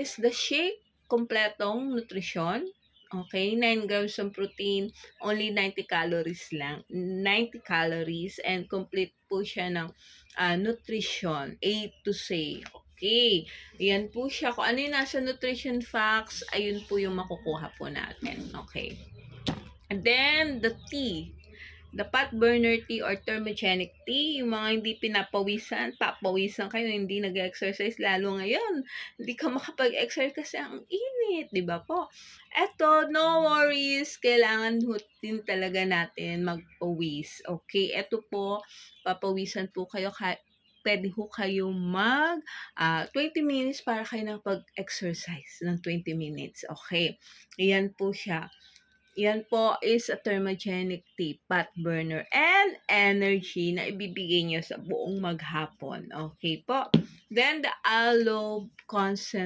is the shake, kompletong nutrisyon. Okay, 9 grams ng protein, only 90 calories lang. 90 calories and complete po siya ng nutrition, A to Z. Okay, yan po siya. Kung ano yung nasa nutrition facts, ayun po yung makukuha po natin. Okay. And then, the tea. The fat burner tea or thermogenic tea, yung mga hindi pinapawisan, papawisan kayo, hindi nag-exercise, lalo ngayon, hindi ka makapag-exercise kasi ang init, di ba po? Eto, no worries, kailangan din talaga natin magpawis. Okay, eto po, papawisan po kayo, pwede ho kayo 20 minutes para kayo pag-exercise ng 20 minutes. Okay, iyan po siya. Yan po is a thermogenic tea, fat burner, and energy na ibibigay niyo sa buong maghapon. Okay po. Then, the aloe concentrate